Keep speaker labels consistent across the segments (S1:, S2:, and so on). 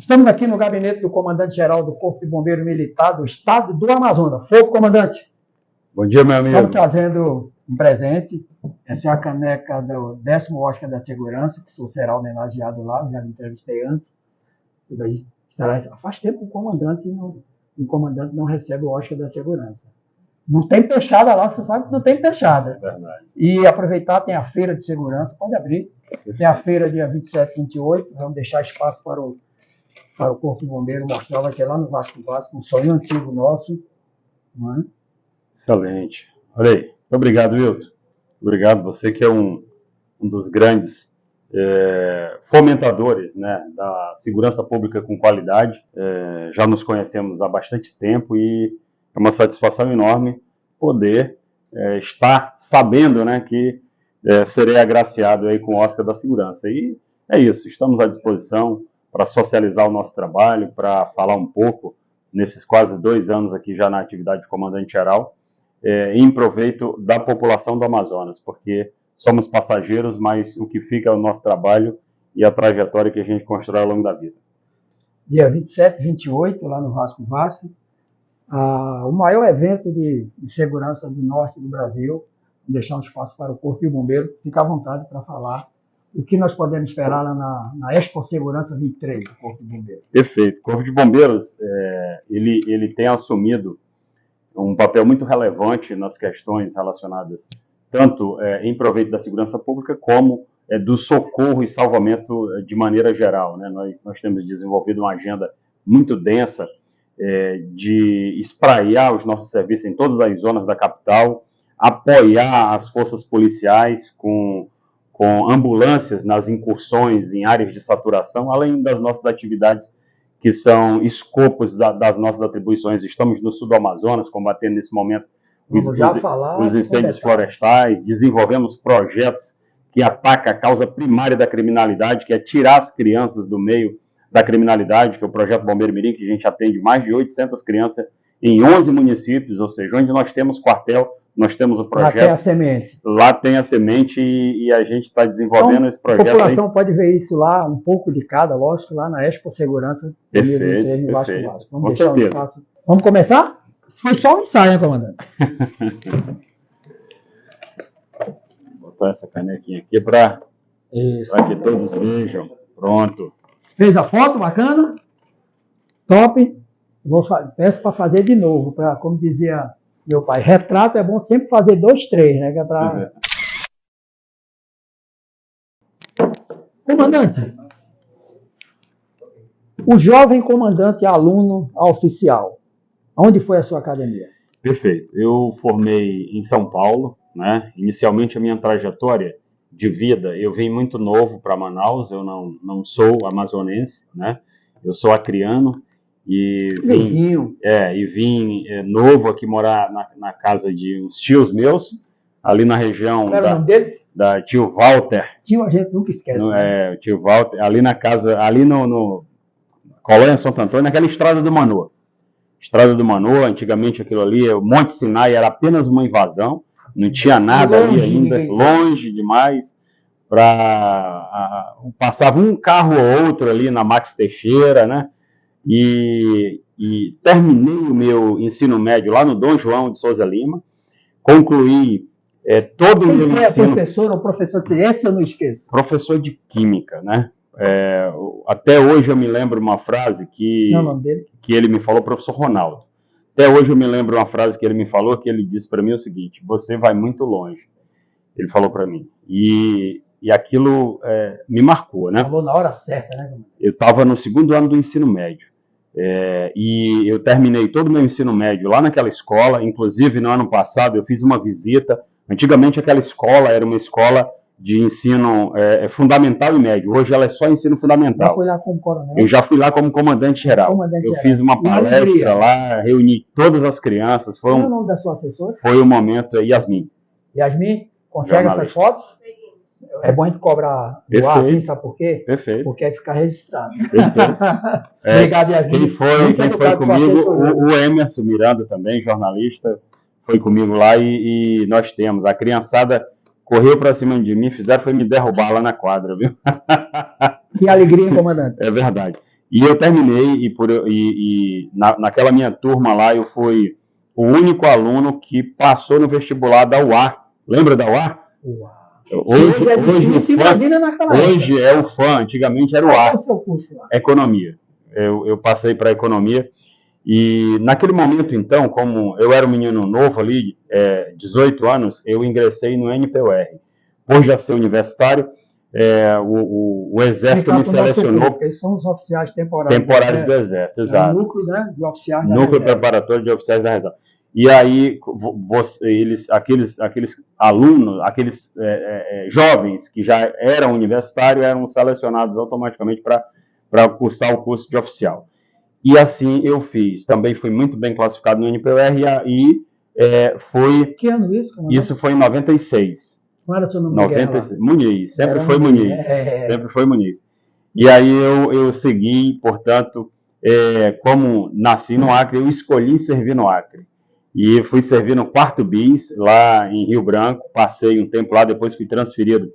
S1: Estamos aqui no gabinete do comandante-geral do Corpo de Bombeiro Militar do Estado do Amazonas. Fogo, comandante.
S2: Bom dia, meu amigo.
S1: Estamos trazendo um presente. Essa é a caneca do 10º Oscar da Segurança, que o senhor será homenageado lá, já me entrevistei antes. Tudo aí estará... Faz tempo que o comandante não recebe o Oscar da Segurança. Não tem peixada lá, você sabe que não tem peixada.
S2: Verdade.
S1: E aproveitar, tem a feira de segurança, pode abrir. Tem a feira dia 27 e 28, vamos deixar espaço para o Corpo de Bombeiro mostrar, vai ser lá no Vasco, um sonho antigo nosso. Não é?
S2: Excelente. Olha aí, muito obrigado, Wilton. Obrigado, você que é um dos grandes fomentadores, né, da segurança pública com qualidade. Já nos conhecemos há bastante tempo e é uma satisfação enorme poder estar sabendo, né, que serei agraciado aí com o Oscar da Segurança. E é isso, estamos à disposição para socializar o nosso trabalho, para falar um pouco, nesses quase 2 anos aqui já na atividade de comandante-geral, em proveito da população do Amazonas, porque somos passageiros, mas o que fica é o nosso trabalho e a trajetória que a gente constrói ao longo da vida.
S1: Dia 27 e 28, lá no Vasco, o maior evento de segurança do norte do Brasil. Vou deixar um espaço para o Corpo de Bombeiro. Fica à vontade para falar o que nós podemos esperar lá na Expo Segurança 23 do Corpo de Bombeiros.
S2: Perfeito. O Corpo de Bombeiros ele tem assumido um papel muito relevante nas questões relacionadas tanto em proveito da segurança pública como do socorro e salvamento de maneira geral, né? Nós temos desenvolvido uma agenda muito densa de espraiar os nossos serviços em todas as zonas da capital, apoiar as forças policiais com ambulâncias nas incursões em áreas de saturação, além das nossas atividades que são escopos das nossas atribuições. Estamos no sul do Amazonas, combatendo nesse momento os incêndios florestais, desenvolvemos projetos que atacam a causa primária da criminalidade, que é tirar as crianças do meio da criminalidade, que é o Projeto Bombeiro Mirim, que a gente atende mais de 800 crianças em 11 municípios, ou seja, onde nós temos quartel, nós temos o projeto.
S1: Lá tem a semente.
S2: Lá tem a semente e a gente está desenvolvendo então, esse projeto.
S1: A população pode ver isso lá, um pouco de cada, lógico, lá na Expo Segurança 2023 no Vasco.
S2: Com certeza.
S1: Vamos começar? Foi só um ensaio, hein, comandante?
S2: Vou botar essa canequinha aqui para que todos vejam. Pronto.
S1: Fez a foto, bacana? Top. Peço para fazer de novo, como dizia meu pai, retrato é bom sempre fazer 2, 3, né? Que é pra... Comandante, o jovem comandante aluno a oficial, onde foi a sua academia?
S2: Perfeito. Eu formei em São Paulo, né? Inicialmente a minha trajetória de vida, eu vim muito novo para Manaus, eu não sou amazonense, né? Eu sou acriano. E vim novo aqui morar na casa de uns tios meus, ali na região da tio Walter.
S1: Tio a gente nunca esquece.
S2: Né? Tio Walter, ali na casa, ali no Colônia Santo Antônio, naquela Estrada do Manoa. Estrada do Manoa, antigamente aquilo ali, o Monte Sinai era apenas uma invasão, não tinha nada ali ainda, longe demais. Passava um carro ou outro ali na Max Teixeira, né? E terminei o meu ensino médio lá no Dom João de Souza Lima, concluí todo o meu ensino...
S1: professor ou professor de ciência, eu não esqueço?
S2: Professor de Química, né? Até hoje eu me lembro uma frase que ele me falou, professor Ronaldo. Até hoje eu me lembro uma frase que ele me falou, que ele disse para mim o seguinte: você vai muito longe. Ele falou para mim. E aquilo me marcou, né?
S1: Falou na hora certa, né?
S2: Eu estava no 2º ano do ensino médio. E eu terminei todo o meu ensino médio lá naquela escola. Inclusive, no ano passado, eu fiz uma visita. Antigamente, aquela escola era uma escola de ensino fundamental e médio. Hoje, ela é só ensino fundamental.
S1: Já foi lá como coronel?
S2: Eu já fui lá como comandante-geral. Fiz uma palestra lá, reuni todas as crianças.
S1: Qual é o nome da sua assessora?
S2: Foi o momento, Yasmin.
S1: Yasmin, consegue essas fotos? É bom a gente cobrar do ar, assim, sabe por quê?
S2: Perfeito.
S1: Porque aí fica registrado.
S2: Perfeito.
S1: Obrigado, Yasmin.
S2: Quem foi comigo, o Emerson Miranda também, jornalista, foi comigo lá e nós temos. A criançada correu para cima de mim, foi me derrubar lá na quadra, viu?
S1: Que alegria, comandante.
S2: É verdade. E eu terminei, naquela minha turma lá, eu fui o único aluno que passou no vestibular da UAR. Lembra da UAR? Hoje é o FAM, antigamente era o UAR.
S1: Qual é o seu curso lá?
S2: Economia. Eu passei para economia. E naquele momento, então, como eu era um menino novo ali, 18 anos, eu ingressei no NPUR. Por já ser universitário, o Exército me selecionou.
S1: Eles são os oficiais temporários.
S2: Temporários do Exército, exato.
S1: O núcleo, né, de oficiais da
S2: Núcleo
S1: reserva.
S2: preparatório de oficiais da reserva. E aí, aqueles alunos, aqueles jovens que já eram universitários, eram selecionados automaticamente para cursar o curso de oficial. E assim eu fiz. Também fui muito bem classificado no NPUR e foi...
S1: Que ano isso?
S2: Isso foi em 96.
S1: Qual era o seu nome?
S2: 96. Muniz, sempre
S1: Era
S2: foi Muniz. Sempre foi Muniz. E aí eu segui, portanto, como nasci no Acre, eu escolhi servir no Acre. E fui servir no 4º BIS, lá em Rio Branco, passei um tempo lá, depois fui transferido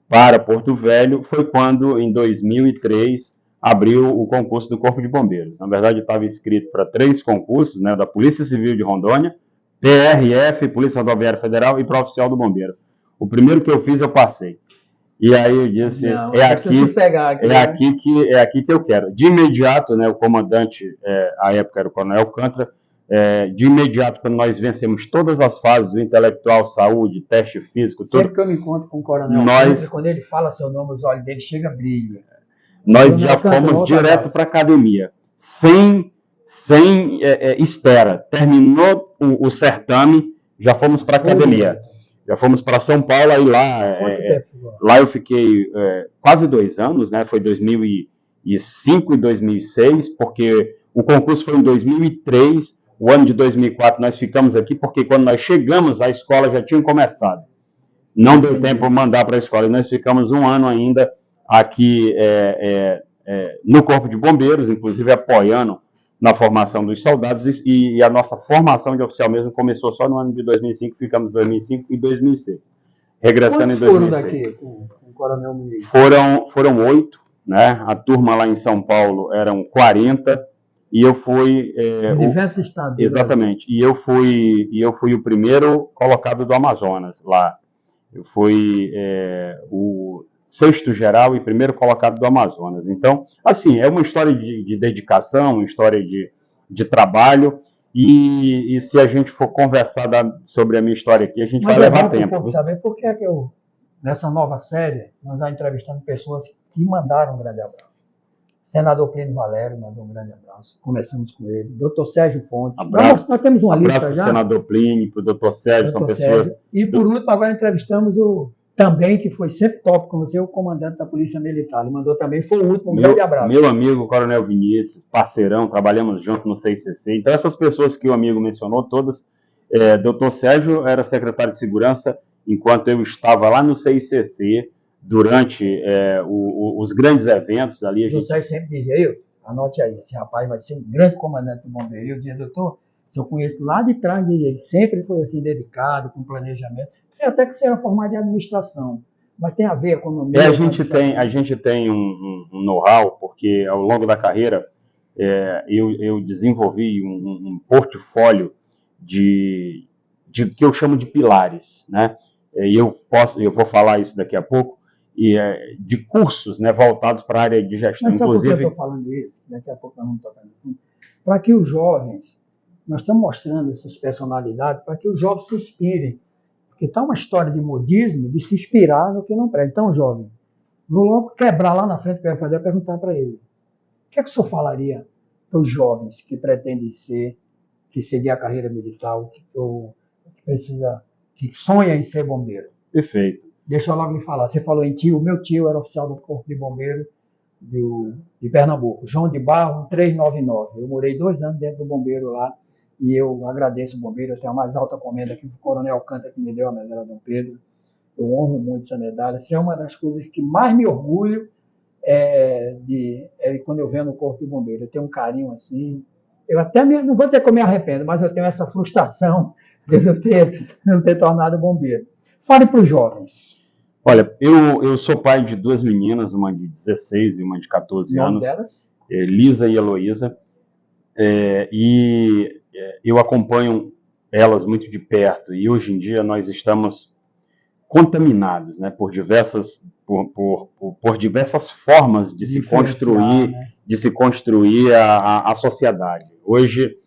S2: para Porto Velho. Foi quando, em 2003, abriu o concurso do Corpo de Bombeiros. Na verdade, eu estava inscrito para 3 concursos, né, da Polícia Civil de Rondônia, PRF, Polícia Rodoviária Federal e para oficial do Bombeiro. O primeiro que eu fiz, eu passei. E aí eu disse, é aqui que eu quero. De imediato, né, o comandante, à época era o Coronel Alcântara, de imediato, quando nós vencemos todas as fases, o intelectual, saúde, teste físico,
S1: sempre
S2: tudo,
S1: que eu me encontro com o Coronel Alcântara, quando ele fala seu nome, os olhos dele chegam a brilho.
S2: Nós já fomos direto para a academia, sem espera. Terminou o certame, já fomos para a academia. Já fomos para São Paulo, aí lá eu fiquei quase 2 anos, né? Foi 2005 e 2006, porque o concurso foi em 2003, o ano de 2004 nós ficamos aqui, porque quando nós chegamos, a escola já tinha começado. Não deu tempo para mandar para a escola, e nós ficamos 1 ano ainda aqui no Corpo de Bombeiros, inclusive apoiando na formação dos soldados, e a nossa formação de oficial mesmo começou só no ano de 2005, ficamos em 2005 e 2006. Regressando em 2006.
S1: Foram daqui com o Coronel Muniz?
S2: Foram 8, né? A turma lá em São Paulo eram 40, e eu fui...
S1: diversos estados.
S2: Exatamente, e eu fui o primeiro colocado do Amazonas lá. Eu fui o 6º geral e primeiro colocado do Amazonas. Então, assim, é uma história de dedicação, uma história de trabalho, e se a gente for conversar sobre a minha história aqui, a gente vai levar tempo.
S1: Mas saber por que nessa nova série, nós já entrevistando pessoas que mandaram um grande abraço. Senador Plínio Valério mandou um grande abraço. Começamos com ele. Dr. Sérgio Fontes.
S2: Abraço,
S1: nós temos uma lista já.
S2: Abraço para o senador Plínio, para o Dr. Sérgio, são pessoas...
S1: E por último, agora entrevistamos também, que foi sempre top com você, o comandante da Polícia Militar. Ele mandou também, foi o último, um grande abraço.
S2: Meu amigo, Coronel Vinícius, parceirão, trabalhamos junto no CICC. Então, essas pessoas que o amigo mencionou, todas, Dr. Sérgio era secretário de Segurança, enquanto eu estava lá no CICC, durante os grandes eventos ali.
S1: O Sérgio sempre dizia, anote aí, esse rapaz vai ser um grande comandante do bombeiro. E eu dizia, doutor, se eu conheço lá de trás dele, ele sempre foi assim, dedicado, com planejamento. Sei até que você era formado em administração, mas tem a ver com a economia.
S2: A gente tem um know-how, porque ao longo da carreira eu desenvolvi um portfólio de que eu chamo de pilares, né? E eu vou falar isso daqui a pouco, de cursos, né, voltados para a área de gestão.
S1: Mas sabe por que eu estou falando isso? Daqui a pouco nós vamos tocar no assunto. Para que os jovens, nós estamos mostrando essas personalidades, para que os jovens se inspirem. Porque está uma história de modismo, de se inspirar no que não presta. Então, jovem, vou logo quebrar lá na frente o que eu ia fazer, perguntar para ele. O que é que o senhor falaria para os jovens que pretendem que seguir a carreira militar, que sonha em ser bombeiro?
S2: Perfeito.
S1: Deixa eu logo lhe falar. Você falou em tio, o meu tio era oficial do Corpo de Bombeiro de Pernambuco, João de Barro 399. Eu morei 2 anos dentro do bombeiro lá, e eu agradeço o bombeiro. Eu tenho a mais alta comenda que o Coronel Alcântara, que me deu a medalha Dom Pedro. Eu honro muito essa medalha. Isso é uma das coisas que mais me orgulho quando eu venho no Corpo de Bombeiro. Eu tenho um carinho assim. Eu até não vou dizer que eu me arrependo, mas eu tenho essa frustração de não ter tornado bombeiro. Fale para os jovens.
S2: Olha, eu sou pai de 2 meninas, uma de 16 e uma de 14 anos.
S1: Delas?
S2: Lisa e Heloísa, e eu acompanho elas muito de perto, e hoje em dia nós estamos contaminados, né, por diversas formas de se construir,
S1: né?
S2: de se construir a sociedade. Hoje,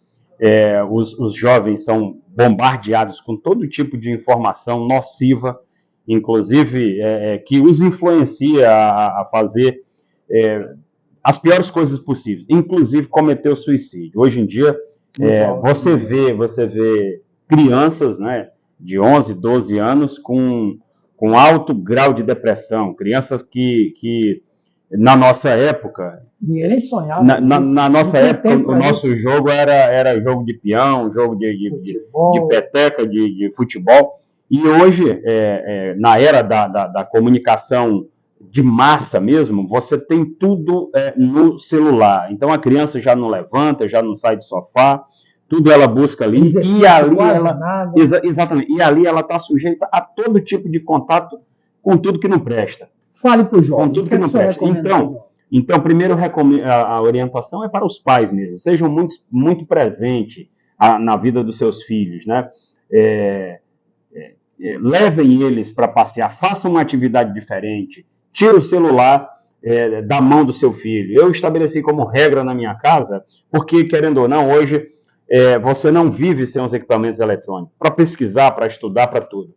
S2: os jovens são bombardeados com todo tipo de informação nociva, inclusive que os influencia a fazer as piores coisas possíveis, inclusive cometer o suicídio. Hoje em dia, você vê crianças, né, de 11, 12 anos com alto grau de depressão, crianças que na nossa época,
S1: ninguém nem sonhava.
S2: Na nossa época, o nosso jogo era jogo de peão, jogo de peteca, de futebol, e hoje, na era da comunicação de massa mesmo, você tem tudo no celular. Então a criança já não levanta, já não sai do sofá, tudo ela busca ali, e ali ela exatamente, e ali ela está sujeita a todo tipo de contato com tudo que não presta.
S1: Fale para o jovem.
S2: Com tudo que não presta. Então, primeiro a orientação é para os pais mesmo. Sejam muito presentes na vida dos seus filhos, né? Levem eles para passear, façam uma atividade diferente, tire o celular da mão do seu filho. Eu estabeleci como regra na minha casa, porque, querendo ou não, hoje você não vive sem os equipamentos eletrônicos, para pesquisar, para estudar, para tudo.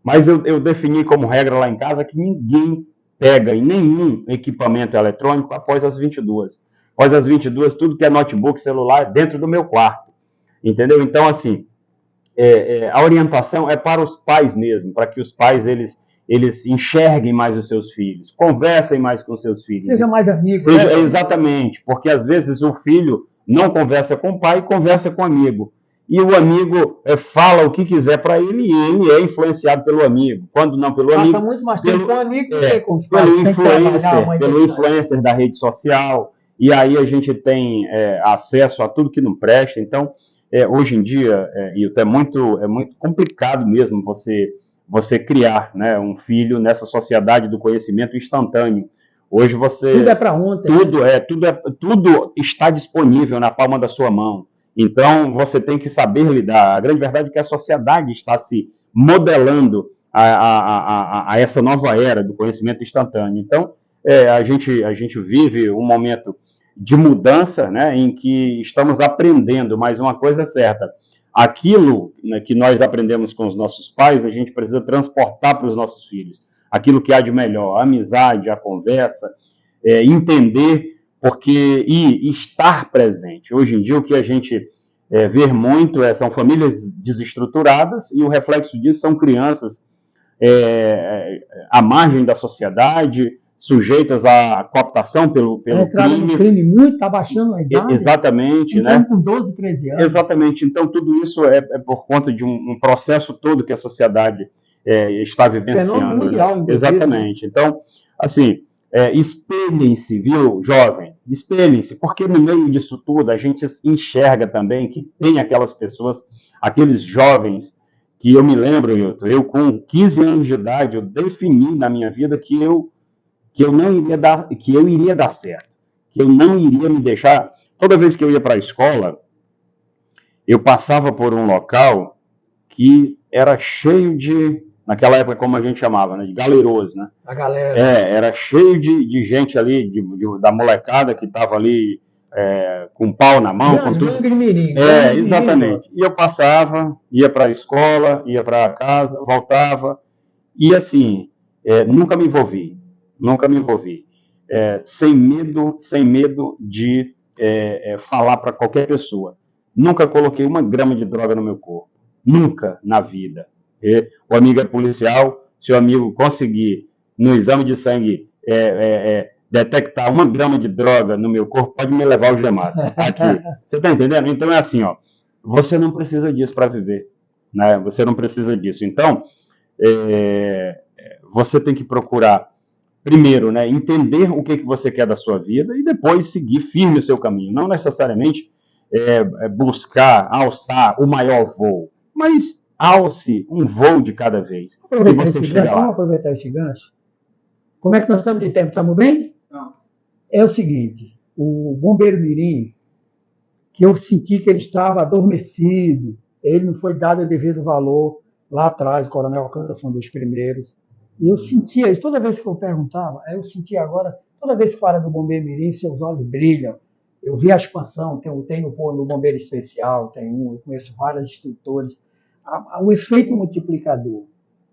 S2: Mas eu defini como regra lá em casa que ninguém pega em nenhum equipamento eletrônico após as 22. Após as 22, tudo que é notebook, celular, dentro do meu quarto. Entendeu? Então, assim, a orientação é para os pais mesmo, para que os pais, eles enxerguem mais os seus filhos, conversem mais com os seus filhos.
S1: Seja mais amigo.
S2: Exatamente, porque às vezes o filho não conversa com o pai, conversa com o amigo. E o amigo fala o que quiser para ele, e ele é influenciado pelo amigo. Quando não pelo amigo...
S1: Passa muito mais tempo com o amigo do que com os pais.
S2: Pelo influencer da rede social, e aí a gente tem acesso a tudo que não presta. Então, hoje em dia, é muito complicado mesmo você criar, né, um filho nessa sociedade do conhecimento instantâneo. Hoje
S1: tudo é para ontem.
S2: Tudo está disponível na palma da sua mão. Então, você tem que saber lidar. A grande verdade é que a sociedade está se modelando a essa nova era do conhecimento instantâneo. Então, a gente vive um momento de mudança, né, em que estamos aprendendo, mas uma coisa é certa, aquilo, né, que nós aprendemos com os nossos pais, a gente precisa transportar para os nossos filhos. Aquilo que há de melhor, a amizade, a conversa, entender... e estar presente. Hoje em dia, o que a gente vê muito são famílias desestruturadas, e o reflexo disso são crianças à margem da sociedade, sujeitas à cooptação pelo crime.
S1: No crime muito, está baixando a idade.
S2: Exatamente.
S1: Então,
S2: né?
S1: Com 12, 13 anos.
S2: Exatamente. Então, tudo isso é por conta de um processo todo que a sociedade está vivenciando.
S1: Fenômeno mundial,
S2: né? Exatamente. Então, assim... espelhem-se, viu, jovem? Espelhem-se, porque no meio disso tudo a gente enxerga também que tem aquelas pessoas, aqueles jovens, que eu me lembro, eu com 15 anos de idade, eu defini na minha vida que eu iria dar certo, que eu não iria me deixar. Toda vez que eu ia para a escola, eu passava por um local que era cheio de... Naquela época, como a gente chamava, né, de galeroso, né?
S1: A galera.
S2: Era cheio de gente ali, da molecada que estava ali com pau na mão. Com tudo. Exatamente. E eu passava, ia para a escola, ia para casa, voltava. E assim, nunca me envolvi. Sem medo de falar para qualquer pessoa. Nunca coloquei 1 grama de droga no meu corpo. Nunca na vida. O amigo é policial, se o amigo conseguir, no exame de sangue, detectar 1 grama de droga no meu corpo, pode me levar algemado. Aqui. Você está entendendo? Então é assim, ó, você não precisa disso para viver. Né? Você não precisa disso. Então, você tem que procurar, primeiro, né, entender o que você quer da sua vida e depois seguir firme o seu caminho. Não necessariamente buscar, alçar o maior voo, mas alce um voo de cada vez.
S1: Vamos aproveitar esse gancho. Como é que nós estamos de tempo? Estamos bem?
S3: Não.
S1: É o seguinte, o bombeiro mirim, que eu senti que ele estava adormecido, ele não foi dado o devido valor lá atrás, o Coronel Alcântara foi um dos primeiros, e eu sentia isso, toda vez que eu perguntava, eu sentia agora, toda vez que fala do bombeiro mirim, seus olhos brilham, eu vi a expansão, tem no bombeiro especial, eu conheço vários instrutores, o efeito multiplicador,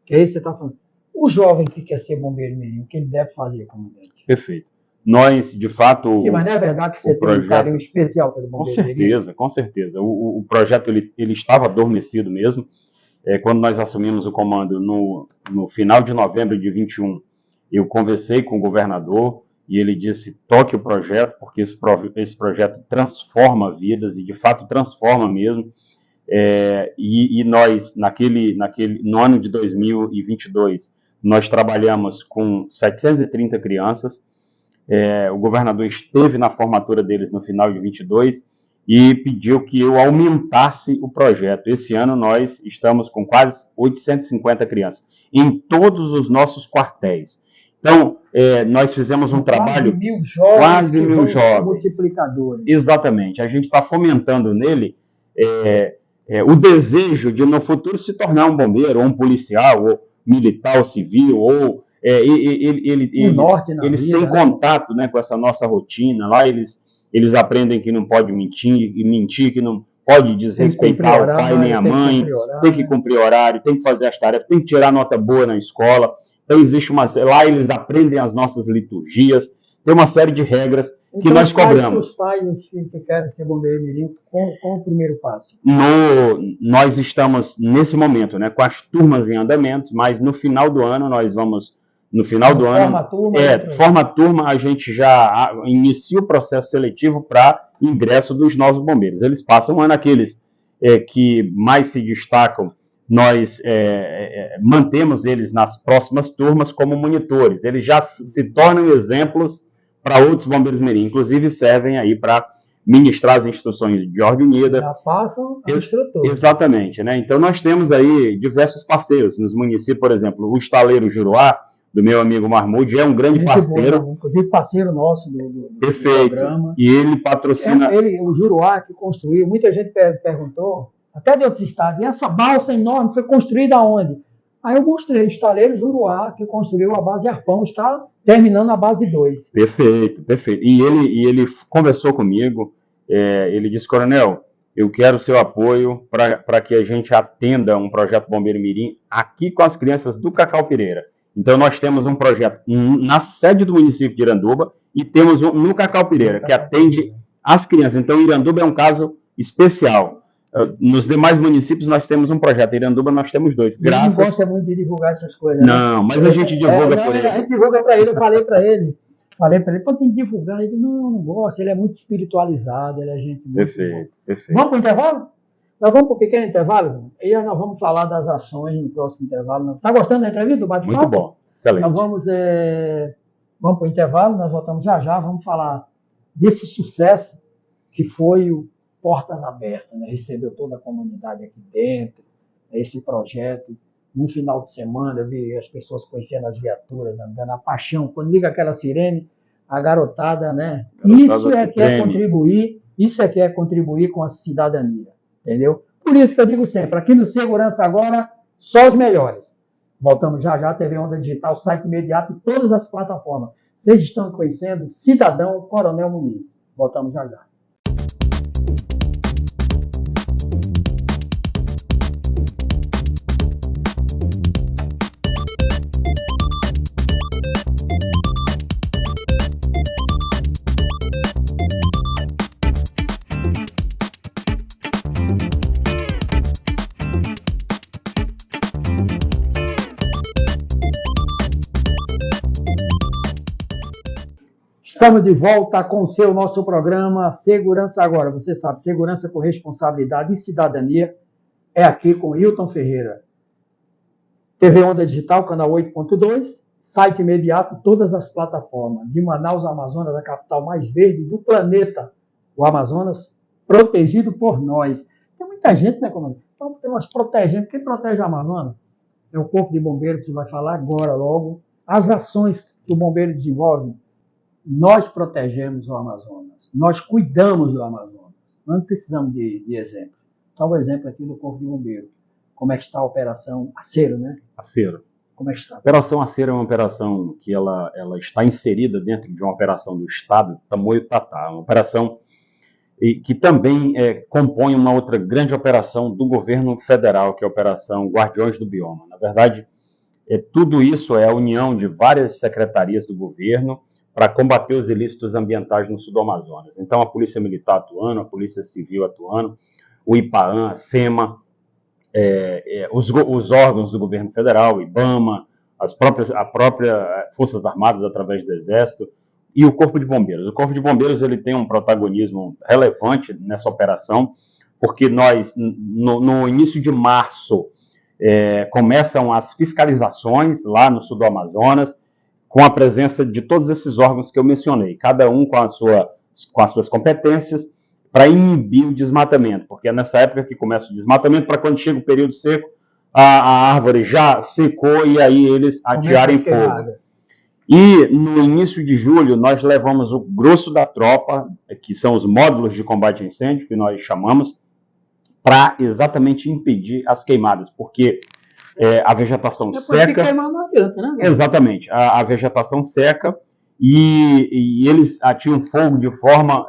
S1: que aí você está falando, o jovem que quer ser bombeiro mirim, o que ele deve fazer, comandante?
S2: Perfeito. Nós, de fato...
S1: Sim, mas não é verdade que você tem um carinho especial pelo bombeiro mirim?
S2: Com certeza. O projeto ele estava adormecido mesmo. Quando nós assumimos o comando no final de novembro de 21, eu conversei com o governador e ele disse, toque o projeto, porque esse projeto transforma vidas, e de fato transforma mesmo. E nós, no ano de 2022, nós trabalhamos com 730 crianças. O governador esteve na formatura deles no final de 22 e pediu que eu aumentasse o projeto. Esse ano nós estamos com quase 850 crianças em todos os nossos quartéis. Então, nós fizemos um trabalho...
S1: Quase mil jovens. Multiplicadores.
S2: Exatamente. A gente está fomentando nele o desejo de, no futuro, se tornar um bombeiro, ou um policial, ou militar, ou civil, ou... eles têm contato, né, com essa nossa rotina. Lá eles aprendem que não pode mentir, que não pode desrespeitar o pai nem a mãe, tem que cumprir horário, tem que fazer as tarefas, tem que tirar nota boa na escola. Então lá eles aprendem as nossas liturgias, tem uma série de regras que nós cobramos.
S1: Os pais e os filhos que querem ser bombeiro mirim, qual o primeiro passo?
S2: Nós estamos nesse momento, né, com as turmas em andamento, mas no final do ano nós vamos... No final do ano, forma turma, a gente já inicia o processo seletivo para ingresso dos novos bombeiros. Eles passam um ano, aqueles que mais se destacam, nós mantemos eles nas próximas turmas como monitores. Eles já se tornam exemplos para outros bombeiros mirim, inclusive servem aí para ministrar as instruções de ordem unida.
S1: Já passam a instrutor.
S2: Exatamente, né? Então nós temos aí diversos parceiros nos municípios, por exemplo, o estaleiro Juruá, do meu amigo Marmude, é um grande parceiro.
S1: Inclusive parceiro nosso do programa.
S2: E ele patrocina...
S1: O Juruá que construiu, muita gente perguntou, até de outros estados, e essa balsa enorme foi construída aonde? Aí eu mostrei, estaleiro Juruá, que construiu a base Arpão, está terminando a base 2.
S2: Perfeito. E ele conversou comigo, ele disse, Coronel, eu quero seu apoio para que a gente atenda um projeto Bombeiro Mirim aqui com as crianças do Cacau Pereira. Então, nós temos um projeto na sede do município de Iranduba e temos um no Cacau Pereira, que atende as crianças. Então, Iranduba é um caso especial. Nos demais municípios, nós temos um projeto. Em Iranduba, nós temos 2.
S1: Graças... Ele não gosta muito de divulgar essas coisas.
S2: Não, mas a gente divulga por ele.
S1: A gente divulga para ele, eu falei para ele, pô, tem que divulgar. Ele não gosta, ele é muito espiritualizado, ele é gente muito...
S2: Perfeito.
S1: Vamos para o intervalo? Nós vamos para um pequeno intervalo e nós vamos falar das ações no próximo intervalo. Está gostando da entrevista, do bate-papo?
S2: Muito bom, excelente.
S1: Nós vamos para o intervalo, nós voltamos já, vamos falar desse sucesso que foi o Portas Abertas, né? Recebeu toda a comunidade aqui dentro, esse projeto. No final de semana, eu vi as pessoas conhecendo as viaturas, andando, a paixão. Quando liga aquela sirene, a garotada, né? Isso é que é contribuir com a cidadania. Entendeu? Por isso que eu digo sempre, aqui no Segurança Agora, só os melhores. Voltamos já, TV Onda Digital, site imediato e todas as plataformas. Vocês estão conhecendo Cidadão Coronel Muniz. Voltamos já. Estamos de volta com o nosso programa Segurança Agora. Você sabe, segurança com responsabilidade e cidadania é aqui com Hilton Ferreira. TV Onda Digital, canal 8.2, site imediato, todas as plataformas. De Manaus, Amazonas, a capital mais verde do planeta. O Amazonas, protegido por nós. Tem muita gente, né, comandante? Então, nós protegemos. Quem protege o Amazonas? É o Corpo de Bombeiros, que você vai falar agora, logo. As ações que o bombeiro desenvolve. nós protegemos o Amazonas, nós cuidamos do Amazonas, não precisamos de exemplo. Então, o exemplo aqui do Corpo de Bombeiros. Como é que está a operação Aceiro, né?
S2: Aceiro.
S1: Como é que está?
S2: A Operação Aceiro é uma operação que ela está inserida dentro de uma operação do Estado, Tamoio-Tatá, uma operação que também compõe uma outra grande operação do governo federal, que é a Operação Guardiões do Bioma. Na verdade, tudo isso é a união de várias secretarias do governo para combater os ilícitos ambientais no sul do Amazonas. Então, a Polícia Militar atuando, a Polícia Civil atuando, o IPAAN, a SEMA, os órgãos do governo federal, o IBAMA, a própria Forças Armadas através do Exército e o Corpo de Bombeiros. O Corpo de Bombeiros ele tem um protagonismo relevante nessa operação, porque nós, no início de março, começam as fiscalizações lá no sul do Amazonas, com a presença de todos esses órgãos que eu mencionei, cada um com as suas competências, para inibir o desmatamento, porque é nessa época que começa o desmatamento, para quando chega o período seco, a árvore já secou e aí eles atirarem fogo. E no início de julho, nós levamos o grosso da tropa, que são os módulos de combate a incêndio, que nós chamamos, para exatamente impedir as queimadas, porque a vegetação seca...
S1: queimar não adianta, né?
S2: Exatamente, a vegetação seca e eles atiram fogo de forma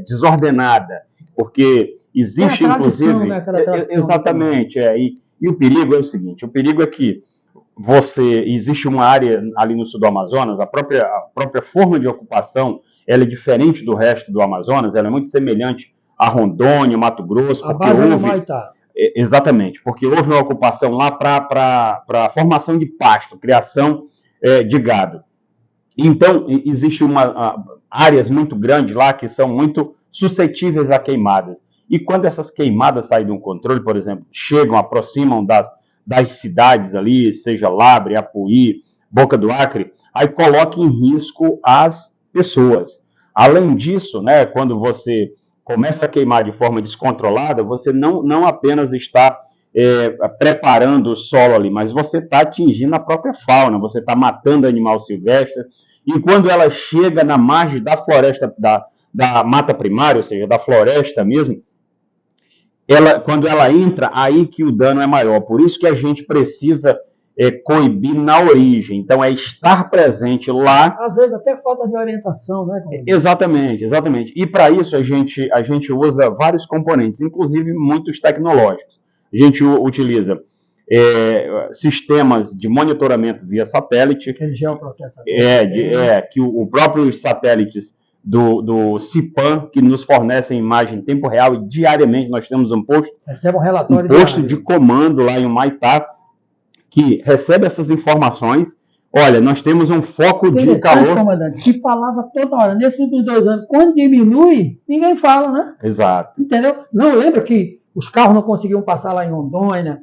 S2: desordenada, porque existe,
S1: tradição,
S2: inclusive...
S1: né?
S2: Exatamente, e o perigo é o seguinte, o perigo é que existe uma área ali no sul do Amazonas, a própria forma de ocupação, ela é diferente do resto do Amazonas, ela é muito semelhante a Rondônia, Mato Grosso,
S1: porque houve...
S2: Exatamente, porque houve uma ocupação lá para a formação de pasto, criação de gado. Então, existem áreas muito grandes lá que são muito suscetíveis a queimadas. E quando essas queimadas saem de um controle, por exemplo, aproximam das cidades ali, seja Labre, Apuí, Boca do Acre, aí coloca em risco as pessoas. Além disso, né, quando você começa a queimar de forma descontrolada, você não apenas está preparando o solo ali, mas você está atingindo a própria fauna, você está matando animal silvestre, e quando ela chega na margem da floresta, da mata primária, ou seja, da floresta mesmo, quando ela entra, aí que o dano é maior. Por isso que a gente precisa coibir na origem. Então, estar presente lá.
S1: Às vezes até falta de orientação, né?
S2: Exatamente. E para isso a gente usa vários componentes, inclusive muitos tecnológicos. A gente utiliza sistemas de monitoramento via satélite.
S1: Aquele geoprocessador.
S2: Que o próprio satélites do CIPAM, que nos fornecem imagem em tempo real e diariamente nós temos um posto de comando lá em Humaitá que recebe essas informações. Olha, nós temos um foco de calor...
S1: comandante, se falava toda hora, nesses últimos 2 anos, quando diminui, ninguém fala, né?
S2: Exato.
S1: Entendeu? Não lembra que os carros não conseguiam passar lá em Rondônia,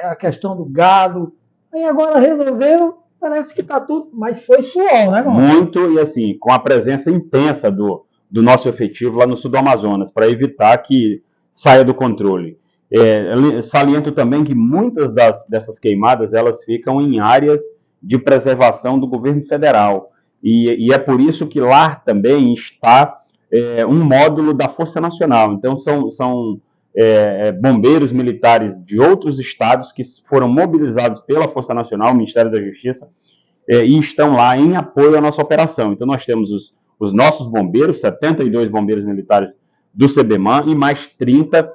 S1: a questão do gado, aí agora resolveram. Parece que está tudo, mas foi suor, né?
S2: Muito, e assim, com a presença intensa do nosso efetivo lá no sul do Amazonas, para evitar que saia do controle. Saliento também que muitas dessas queimadas, elas ficam em áreas de preservação do governo federal. E é por isso que lá também está um módulo da Força Nacional. Então, são bombeiros militares de outros estados que foram mobilizados pela Força Nacional, Ministério da Justiça, e estão lá em apoio à nossa operação. Então, nós temos os nossos bombeiros, 72 bombeiros militares do CBMAN e mais 30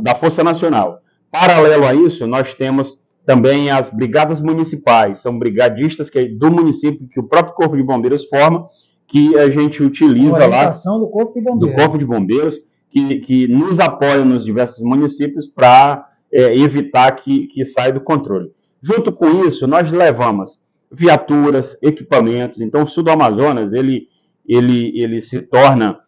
S2: da Força Nacional. Paralelo a isso, nós temos também as brigadas municipais, são brigadistas do município que o próprio Corpo de Bombeiros forma, que a gente utiliza lá
S1: do
S2: Corpo de Bombeiros, que nos apoia nos diversos municípios para evitar que saia do controle. Junto com isso, nós levamos viaturas, equipamentos. Então, o sul do Amazonas ele se torna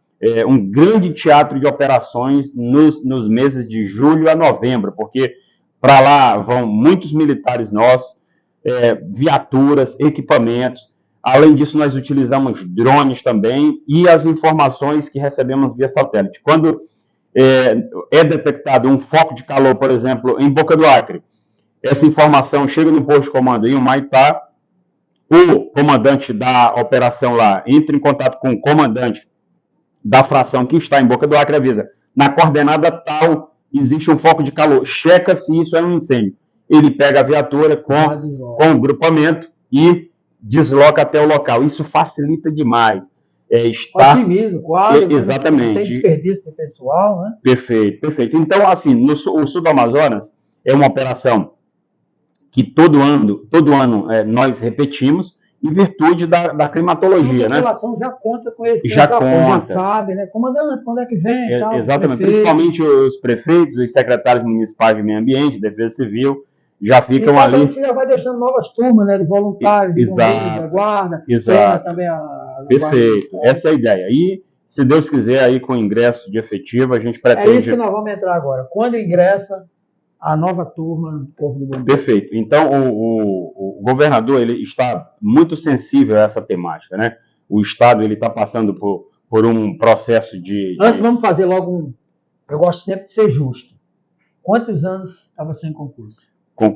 S2: um grande teatro de operações nos meses de julho a novembro, porque para lá vão muitos militares nossos, viaturas, equipamentos. Além disso, nós utilizamos drones também e as informações que recebemos via satélite. Quando é detectado um foco de calor, por exemplo, em Boca do Acre, essa informação chega no posto de comando em Humaitá, o comandante da operação lá entra em contato com o comandante da fração que está em Boca do Acre, avisa, na coordenada tal existe um foco de calor, checa se isso é um incêndio. Ele pega a viatura com o grupamento e desloca até o local. Isso facilita demais.
S1: Otimiza, claro.
S2: Exatamente.
S1: Tem desperdício de pessoal, né?
S2: Perfeito, perfeito. Então, assim, o sul do Amazonas é uma operação que todo ano nós repetimos, em virtude da climatologia, né? A população
S1: já conta com esse
S2: já
S1: sabe, né? Comandante, quando é que vem? Tal,
S2: exatamente, principalmente os prefeitos, os secretários municipais de meio ambiente, defesa civil, já ficam ali.
S1: A gente já vai deixando novas turmas, né? De voluntários, de bombeiros, da guarda.
S2: Exato.
S1: Também
S2: Perfeito, essa é a ideia. E, se Deus quiser, aí com o ingresso de efetivo, a gente pretende...
S1: É isso que nós vamos entrar agora. Quando ingressa a nova turma do Corpo de Bombeiros.
S2: Perfeito. Então, o governador ele está muito sensível a essa temática, né? O Estado ele está passando por um processo de...
S1: Antes, vamos fazer logo Eu gosto sempre de ser justo. Quantos anos estava sem concurso?
S2: O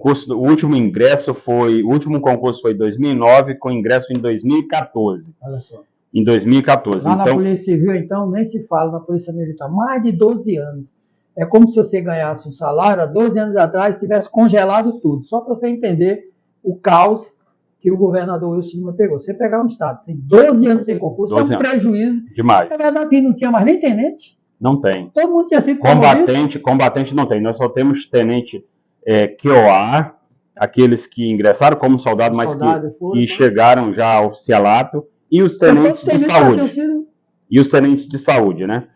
S2: último concurso foi em 2009, com ingresso em 2014.
S1: Olha só.
S2: Em 2014.
S1: Lá na Polícia Civil, então, nem se fala na Polícia Militar. Mais de 12 anos. É como se você ganhasse um salário há 12 anos atrás e tivesse congelado tudo. Só para você entender o caos que o governador Wilson Lima pegou. Você pegar um estado, tem 12 anos sem concurso, é um prejuízo.
S2: Demais.
S1: Na verdade, não tinha mais nem tenente.
S2: Não tem.
S1: Todo mundo tinha sido
S2: combatente não tem. Nós só temos tenente QOA, aqueles que ingressaram como soldado, mas que chegaram já ao oficialato, e os tenentes de saúde. E os tenentes de saúde, né?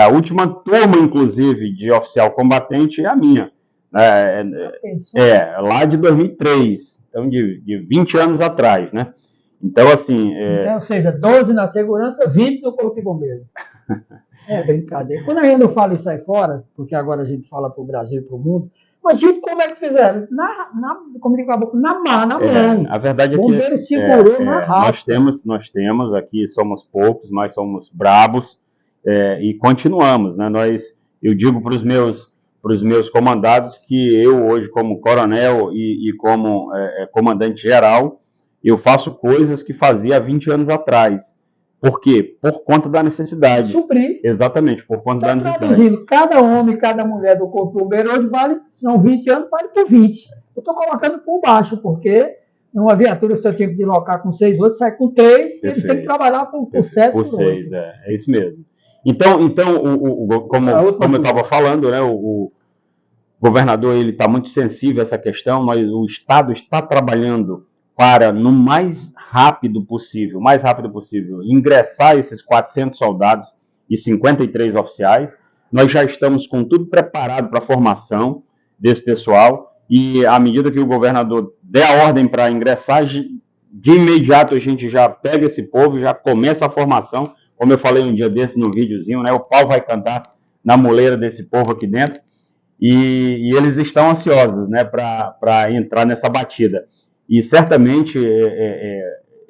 S2: A última turma, inclusive, de oficial combatente é a minha. Lá de 2003, então de 20 anos atrás, né? Então, assim...
S1: ou seja, 12 na segurança, 20 no Corpo de Bombeiros. É brincadeira. Quando a gente não fala isso aí fora, porque agora a gente fala para o Brasil e para o mundo, mas, gente, como é que fizeram? Como digo a boca, na mão.
S2: A verdade é que...
S1: O bombeiro segurou na raça.
S2: Nós temos aqui, somos poucos, mas somos brabos, e continuamos, né? Eu digo para os meus comandados que eu hoje, como coronel e como comandante geral, eu faço coisas que fazia há 20 anos atrás. Por quê? Por conta da necessidade.
S1: Suprir.
S2: Exatamente, por conta da necessidade.
S1: Traduzindo, cada homem, cada mulher do Corpo de Bombeiro hoje são 20 anos, vale por 20. Eu estou colocando por baixo, porque uma viatura, se eu tinha que deslocar com 6, 8, sai com 3, eles têm que trabalhar por 7,
S2: por 6, é isso mesmo. Então como eu estava falando, né, o governador está muito sensível a essa questão, o Estado está trabalhando para, no mais rápido possível, ingressar esses 400 soldados e 53 oficiais. Nós já estamos com tudo preparado para a formação desse pessoal, e à medida que o governador der a ordem para ingressar, de imediato a gente já pega esse povo e já começa a formação. Como eu falei um dia desse no videozinho, né, o pau vai cantar na moleira desse povo aqui dentro, e eles estão ansiosos, né, para entrar nessa batida. E certamente,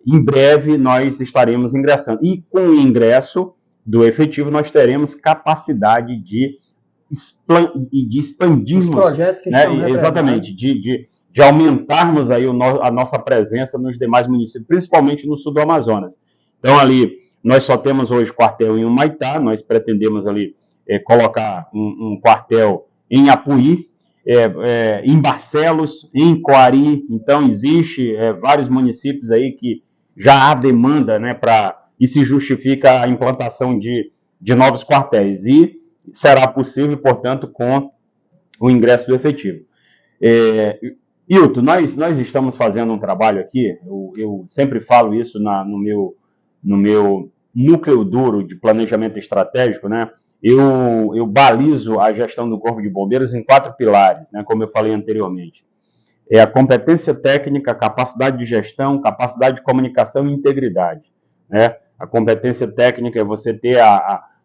S2: em breve, nós estaremos ingressando. E com o ingresso do efetivo, nós teremos capacidade de expandirmos. Os
S1: projetos que estão
S2: exatamente, de aumentarmos aí a nossa presença nos demais municípios, principalmente no sul do Amazonas. Então, ali, nós só temos hoje quartel em Humaitá, nós pretendemos ali colocar um quartel em Apuí, em Barcelos, em Coari. Então, existe vários municípios aí que já há demanda, né, e se justifica a implantação de novos quartéis. E será possível, portanto, com o ingresso do efetivo. Hilton, nós estamos fazendo um trabalho aqui, eu sempre falo isso no meu núcleo duro de planejamento estratégico, né? Eu balizo a gestão do Corpo de Bombeiros em 4 pilares, né, como eu falei anteriormente. A competência técnica, a capacidade de gestão, capacidade de comunicação e integridade. Né? A competência técnica é você ter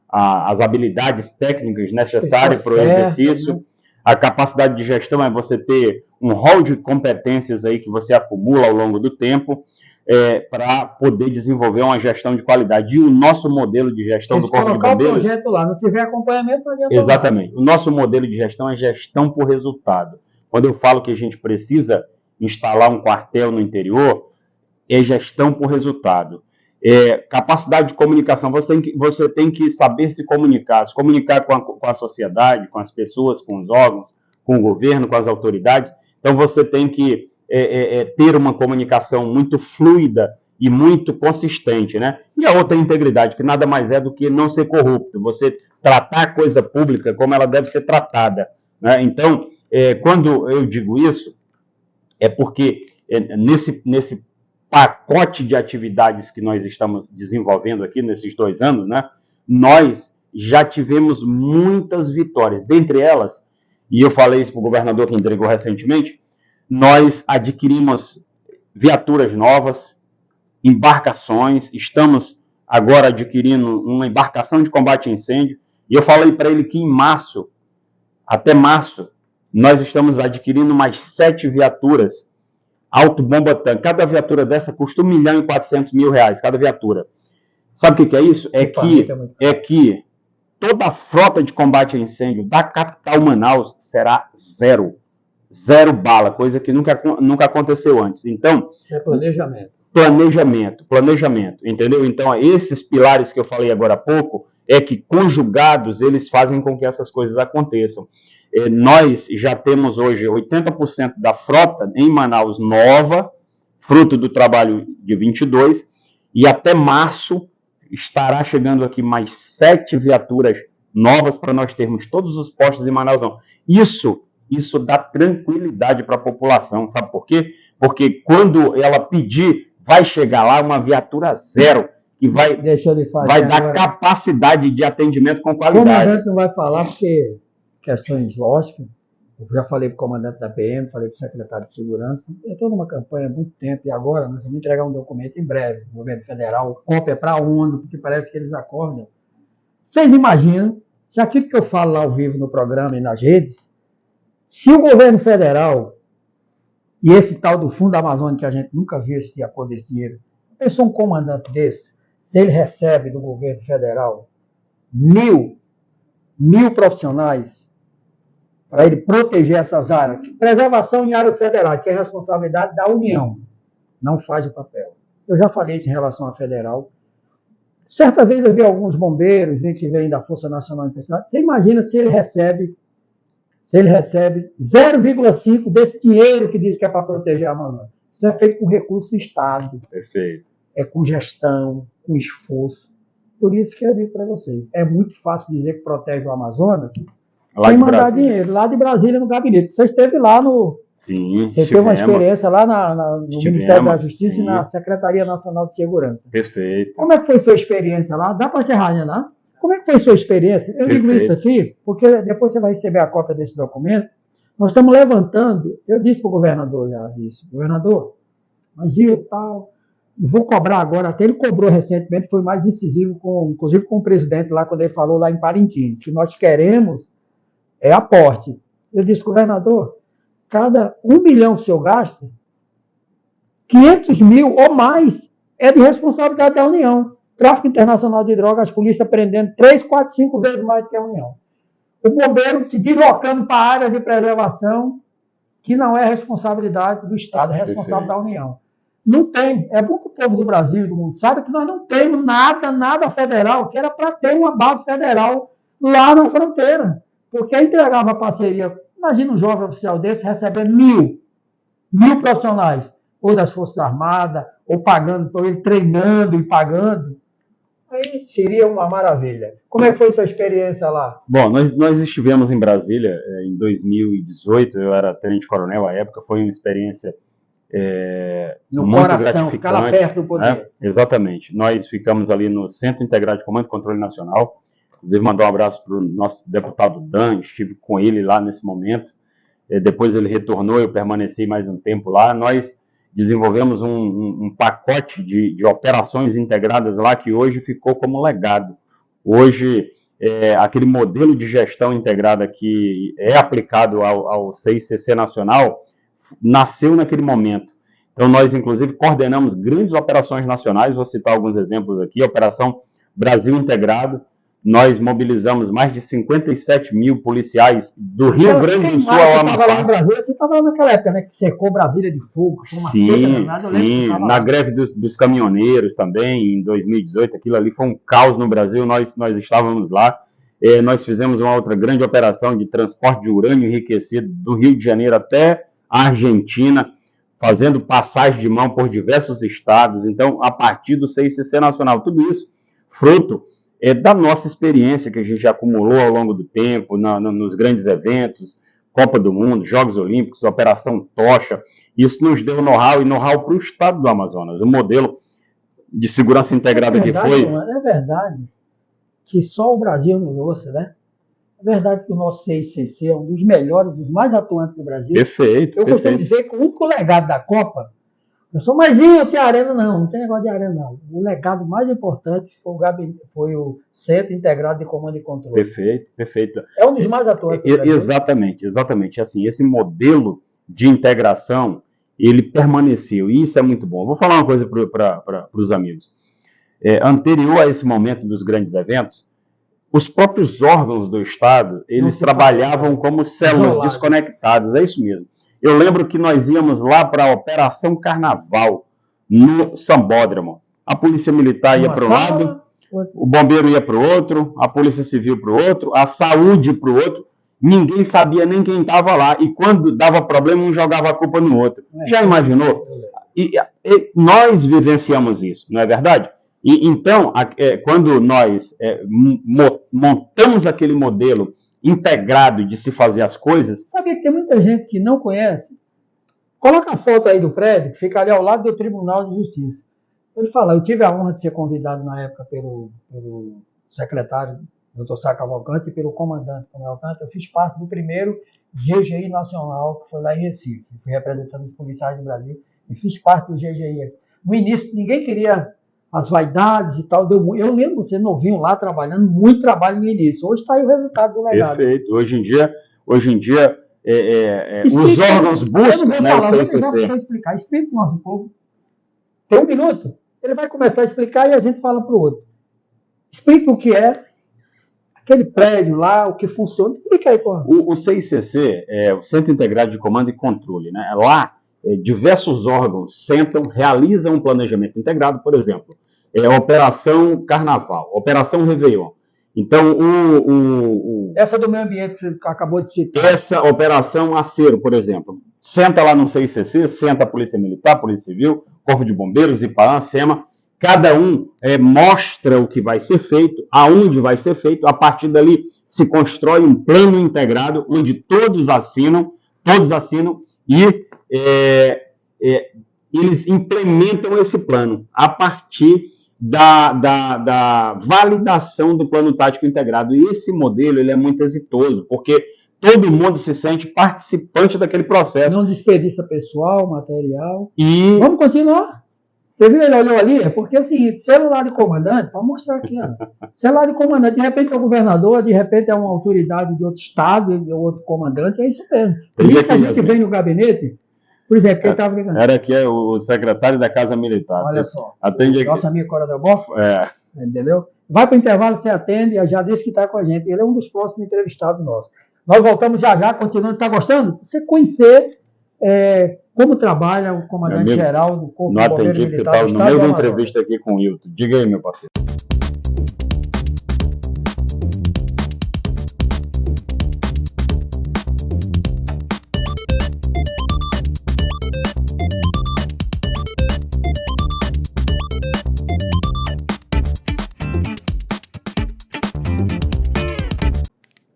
S2: as habilidades técnicas necessárias para o exercício. Né? A capacidade de gestão é você ter um rol de competências aí que você acumula ao longo do tempo, para poder desenvolver uma gestão de qualidade. E o nosso modelo de gestão do Corpo de Bombeiros...
S1: Se colocar o projeto lá, não tiver acompanhamento, não adianta.
S2: Exatamente. O nosso modelo de gestão é gestão por resultado. Quando eu falo que a gente precisa instalar um quartel no interior, é gestão por resultado. Capacidade de comunicação, você tem que saber se comunicar com a sociedade, com as pessoas, com os órgãos, com o governo, com as autoridades. Então, você tem que ter uma comunicação muito fluida e muito consistente, né? E a outra integridade, que nada mais é do que não ser corrupto, você tratar a coisa pública como ela deve ser tratada, né? Então, quando eu digo isso, é porque nesse pacote de atividades que nós estamos desenvolvendo aqui nesses 2 anos, né, nós já tivemos muitas vitórias. Dentre elas, e eu falei isso para o governador que entregou recentemente, nós adquirimos viaturas novas, embarcações, estamos agora adquirindo uma embarcação de combate a incêndio, e eu falei para ele que até março, nós estamos adquirindo mais 7 viaturas autobomba tanque. Cada viatura dessa custa R$1.400.000, cada viatura. Sabe o que é isso? É que toda a frota de combate a incêndio da capital Manaus será zero bala, coisa que nunca aconteceu antes. Então,
S1: é planejamento.
S2: Planejamento, entendeu? Então, esses pilares que eu falei agora há pouco, é que conjugados, eles fazem com que essas coisas aconteçam. Nós já temos hoje 80% da frota em Manaus nova, fruto do trabalho de 22, e até março estará chegando aqui mais 7 viaturas novas para nós termos todos os postos em Manaus. Não. Isso dá tranquilidade para a população, sabe por quê? Porque quando ela pedir, vai chegar lá uma viatura zero, que vai dar capacidade de atendimento com qualidade.
S1: O comandante não vai falar porque questões lógicas, eu já falei para o comandante da PM, falei para o secretário de Segurança, eu estou numa campanha há muito tempo e agora nós vamos entregar um documento em breve, o governo federal, cópia para a ONU, porque parece que eles acordam. Vocês imaginam, se aquilo que eu falo lá ao vivo no programa e nas redes, se o governo federal e esse tal do Fundo Amazônia, que a gente nunca viu esse acordo desse dinheiro, pensou um comandante desse, se ele recebe do governo federal 1.000 profissionais para ele proteger essas áreas, preservação em áreas federais, que é responsabilidade da União, não faz o papel. Eu já falei isso em relação à federal. Certa vez eu vi alguns bombeiros, gente que vem da Força Nacional de Pesquisa. Você imagina se ele recebe 0,5 desse dinheiro que diz que é para proteger a Amazônia. Isso é feito com recurso do Estado.
S2: Perfeito.
S1: É com gestão, com esforço. Por isso que eu digo para vocês, é muito fácil dizer que protege o Amazonas sem mandar dinheiro. Lá de Brasília, no gabinete. Você esteve lá no...
S2: Sim,
S1: você teve uma experiência lá no Ministério da Justiça, sim, e na Secretaria Nacional de Segurança.
S2: Perfeito.
S1: Como é que foi sua experiência lá? Dá para encerrar, né? Como é que foi sua experiência? Eu digo isso aqui, porque depois você vai receber a cópia desse documento. Nós estamos levantando, eu disse para o governador já isso, governador, mas eu tal, vou cobrar agora, até ele cobrou recentemente, foi mais incisivo, inclusive com o presidente lá, quando ele falou lá em Parintins, que nós queremos aporte. Eu disse, governador, cada 1 milhão que o senhor gasta, 500 mil ou mais é de responsabilidade da União. Tráfico internacional de drogas, as polícias prendendo 3, 4, 5 vezes mais que a União. O bombeiro se deslocando para áreas de preservação que não é responsabilidade do Estado, é responsável da União. Não tem. É bom que o povo do Brasil e do mundo saiba que nós não temos nada federal, que era para ter uma base federal lá na fronteira. Porque aí entregava a parceria. Imagina um jovem oficial desse recebendo 1.000 profissionais, ou das Forças Armadas, ou pagando, ou ele treinando e pagando. Aí seria uma maravilha. Como é que foi sua experiência lá?
S2: Bom, nós estivemos em Brasília em 2018, eu era tenente-coronel à época, foi uma experiência
S1: no
S2: muito
S1: coração,
S2: gratificante.
S1: ficar lá perto do poder.
S2: Né? Exatamente. Nós ficamos ali no Centro Integrado de Comando e Controle Nacional. Inclusive, mandar um abraço para o nosso deputado Dan, estive com ele lá nesse momento. Depois ele retornou, eu permaneci mais um tempo lá. Nós desenvolvemos um pacote de operações integradas lá que hoje ficou como legado. Hoje, aquele modelo de gestão integrada que é aplicado ao CICC Nacional nasceu naquele momento. Então, nós, inclusive, coordenamos grandes operações nacionais, vou citar alguns exemplos aqui, a Operação Brasil Integrado. nós mobilizamos mais de 57 mil policiais do Rio Grande do Sul ao Amapá. Você estava lá no Brasília,
S1: você estava lá naquela época, né, que secou Brasília de fogo.
S2: Sim, na greve dos caminhoneiros também, em 2018, aquilo ali foi um caos no Brasil, nós estávamos lá. Nós fizemos uma outra grande operação de transporte de urânio enriquecido do Rio de Janeiro até a Argentina, fazendo passagem de mão por diversos estados. Então, a partir do CICC Nacional, tudo isso fruto da nossa experiência que a gente acumulou ao longo do tempo, nos grandes eventos, Copa do Mundo, Jogos Olímpicos, Operação Tocha. Isso nos deu know-how e know-how para o estado do Amazonas. O modelo de segurança integrada que foi...
S1: É verdade que só o Brasil nos ouça, né? É verdade que o nosso CICC é um dos melhores, dos mais atuantes do Brasil.
S2: Perfeito.
S1: Eu costumo dizer que o único legado da Copa, eu sou mais eu tinha arena, não tem negócio de arena, não. O legado mais importante foi o Centro Integrado de Comando e Controle.
S2: Perfeito.
S1: É um dos mais atuantes do Brasil.
S2: Exatamente. Assim, esse modelo de integração, ele permaneceu, e isso é muito bom. Vou falar uma coisa para os amigos. Anterior a esse momento dos grandes eventos, os próprios órgãos do Estado, eles trabalhavam como células desconectadas, é isso mesmo. Eu lembro que nós íamos lá para a Operação Carnaval, no Sambódromo. A Polícia Militar ia para um lado, o Bombeiro ia para o outro, a Polícia Civil para o outro, a Saúde para o outro. Ninguém sabia nem quem estava lá. E quando dava problema, um jogava a culpa no outro. Já imaginou? E nós vivenciamos isso, não é verdade? E então, quando nós montamos aquele modelo integrado de se fazer as coisas...
S1: Sabia que tem muita gente que não conhece? Coloca a foto aí do prédio, que fica ali ao lado do Tribunal de Justiça. Ele fala, eu tive a honra de ser convidado na época pelo secretário, Dr. Sá Cavalcante, e pelo comandante Cavalcante. Eu fiz parte do primeiro GGI nacional, que foi lá em Recife. Fui representando os policiais do Brasil e fiz parte do GGI. No início, ninguém queria as vaidades e tal. Eu lembro você novinho lá trabalhando, muito trabalho no início. Hoje está aí o resultado do legado.
S2: Perfeito. Hoje em dia os órgãos buscam, né, o CICC.
S1: Explica para o nosso povo. Tem 1 minuto. Ele vai começar a explicar e a gente fala para o outro. Explica o que é aquele prédio lá, o que funciona. Explica aí, pô.
S2: O CICC é o Centro Integrado de Comando e Controle, né? Lá, diversos órgãos sentam, realizam um planejamento integrado, por exemplo, Operação Carnaval, Operação Réveillon. Então,
S1: essa do meio ambiente que você acabou de citar.
S2: Essa Operação Acero, por exemplo. Senta lá no CICC, senta a Polícia Militar, Polícia Civil, Corpo de Bombeiros, IPAAN, SEMA. Cada um mostra o que vai ser feito, aonde vai ser feito. A partir dali se constrói um plano integrado, onde todos assinam e eles implementam esse plano a partir da validação do plano tático integrado. E esse modelo ele é muito exitoso, porque todo mundo se sente participante daquele processo.
S1: Não desperdiça pessoal, material. Vamos continuar? Você viu, ele olhou ali? É porque é o seguinte, celular de comandante, vamos mostrar aqui, ó. Celular de comandante, de repente é o governador, de repente é uma autoridade de outro estado, de outro comandante, é isso mesmo. Por isso que a gente vem no gabinete, por exemplo, quem estava ligando.
S2: Era aqui o secretário da Casa Militar.
S1: Olha só,
S2: atende aqui.
S1: Nosso amigo Coronel Boff, entendeu? Vai para o intervalo, você atende, já disse que está com a gente. Ele é um dos próximos entrevistados nossos. Nós voltamos já, continuando. Está gostando? Você conhecer como trabalha o comandante-geral do Corpo de Bombeiros Militar do Estado do Amazonas.
S2: No meio da entrevista aqui com o Hilton. Diga aí, meu parceiro.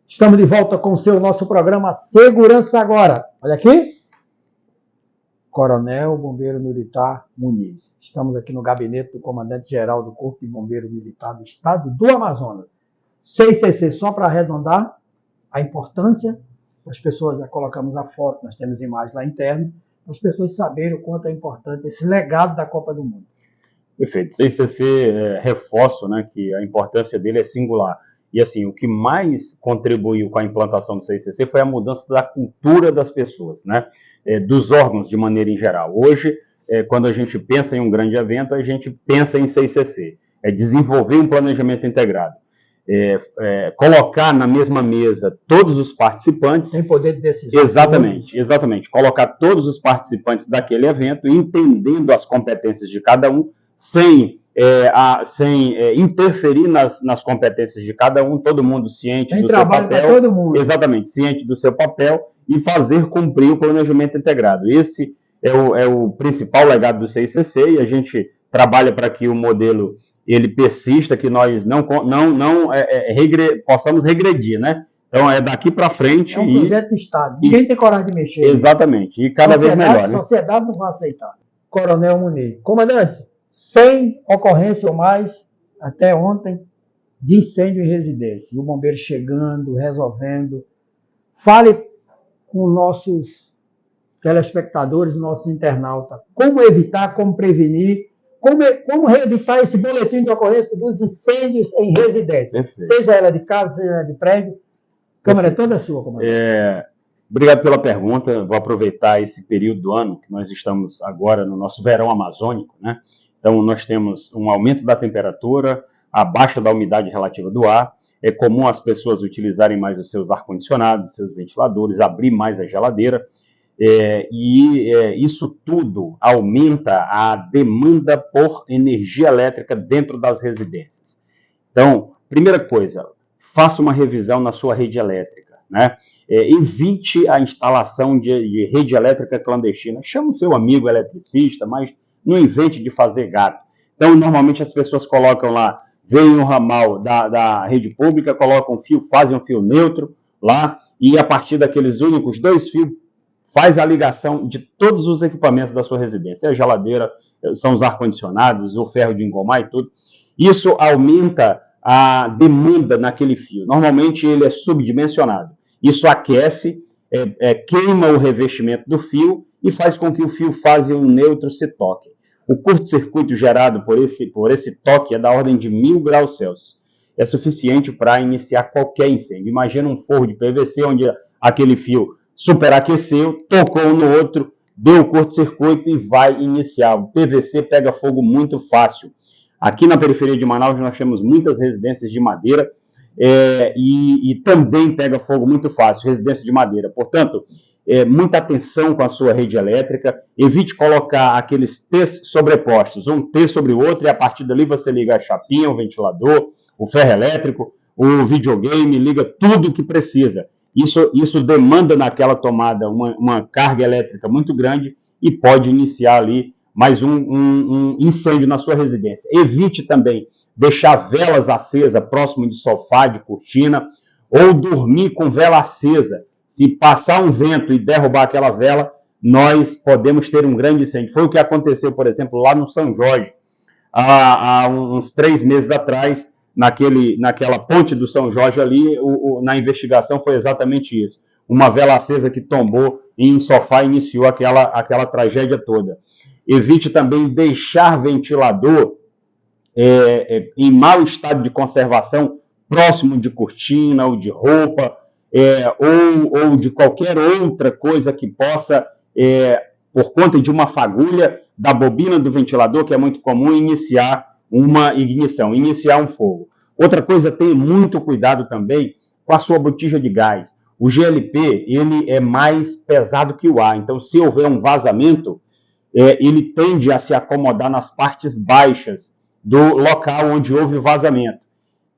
S1: Estamos de volta com o nosso programa Segurança Agora. Olha aqui. Coronel Bombeiro Militar Muniz. Estamos aqui no gabinete do comandante-geral do Corpo de Bombeiro Militar do Estado do Amazonas. CICC, só para arredondar a importância, as pessoas, já colocamos a foto, nós temos imagem lá interna, para as pessoas saberem o quanto é importante esse legado da Copa do Mundo.
S2: Perfeito. CICC, reforço, né, que a importância dele é singular. E assim, o que mais contribuiu com a implantação do CICC foi a mudança da cultura das pessoas, né? Dos órgãos de maneira em geral. Hoje, quando a gente pensa em um grande evento, a gente pensa em CICC, desenvolver um planejamento integrado. colocar na mesma mesa todos os participantes.
S1: Sem poder de decisão.
S2: Exatamente. Colocar todos os participantes daquele evento, entendendo as competências de cada um, sem interferir nas competências de cada um, todo mundo ciente do seu papel.
S1: Todo mundo.
S2: Exatamente, ciente do seu papel e fazer cumprir o planejamento integrado. Esse é o principal legado do CICC, e a gente trabalha para que o modelo ele persista, que nós não possamos regredir, né? Então, é daqui para frente.
S1: É um projeto de Estado. Ninguém tem coragem de mexer.
S2: Exatamente. E cada vez melhor.
S1: A sociedade não vai aceitar. Coronel Muniz. Comandante, 100 ocorrências ou mais, até ontem, de incêndio em residência. O bombeiro chegando, resolvendo. Fale com nossos telespectadores, nossos internautas, como evitar, como prevenir, como reeditar esse boletim de ocorrência dos incêndios em residência.
S2: Perfeito.
S1: Seja ela de casa, seja ela de prédio. Câmara é toda sua, comandante.
S2: Obrigado pela pergunta. Vou aproveitar esse período do ano, que nós estamos agora no nosso verão amazônico, né? Então, nós temos um aumento da temperatura, a baixa da umidade relativa do ar. É comum as pessoas utilizarem mais os seus ar-condicionados, seus ventiladores, abrir mais a geladeira. Isso tudo aumenta a demanda por energia elétrica dentro das residências. Então, primeira coisa, faça uma revisão na sua rede elétrica, né? Evite a instalação de rede elétrica clandestina. Chama o seu amigo eletricista, mas não invente de fazer gato. Então, normalmente as pessoas colocam lá, veem o ramal da rede pública, colocam um fio, fazem um fio neutro lá, e a partir daqueles únicos 2 fios, faz a ligação de todos os equipamentos da sua residência. A geladeira, são os ar-condicionados, o ferro de engomar e tudo. Isso aumenta a demanda naquele fio. Normalmente ele é subdimensionado. Isso aquece, queima o revestimento do fio e faz com que o fio fase um neutro se toque. O curto-circuito gerado por esse toque é da ordem de 1000 graus Celsius. É suficiente para iniciar qualquer incêndio. Imagina um forro de PVC onde aquele fio superaqueceu, tocou no outro, deu curto-circuito e vai iniciar. O PVC pega fogo muito fácil. Aqui na periferia de Manaus nós temos muitas residências de madeira e também pega fogo muito fácil, residência de madeira. Portanto, muita atenção com a sua rede elétrica, evite colocar aqueles T's sobrepostos, um T sobre o outro, e a partir dali você liga a chapinha, o ventilador, o ferro elétrico, o videogame, liga tudo que precisa. Isso demanda naquela tomada uma carga elétrica muito grande e pode iniciar ali mais um incêndio na sua residência. Evite também deixar velas acesas próximo de sofá, de cortina, ou dormir com vela acesa. Se passar um vento e derrubar aquela vela, nós podemos ter um grande incêndio. Foi o que aconteceu, por exemplo, lá no São Jorge, há uns 3 meses atrás, naquela ponte do São Jorge ali, na investigação foi exatamente isso. Uma vela acesa que tombou em um sofá e iniciou aquela tragédia toda. Evite também deixar ventilador em mau estado de conservação, próximo de cortina ou de roupa, ou de qualquer outra coisa que possa, por conta de uma fagulha da bobina do ventilador, que é muito comum, iniciar uma ignição, iniciar um fogo. Outra coisa, tenha muito cuidado também com a sua botija de gás. O GLP, ele é mais pesado que o ar, então se houver um vazamento, ele tende a se acomodar nas partes baixas do local onde houve vazamento.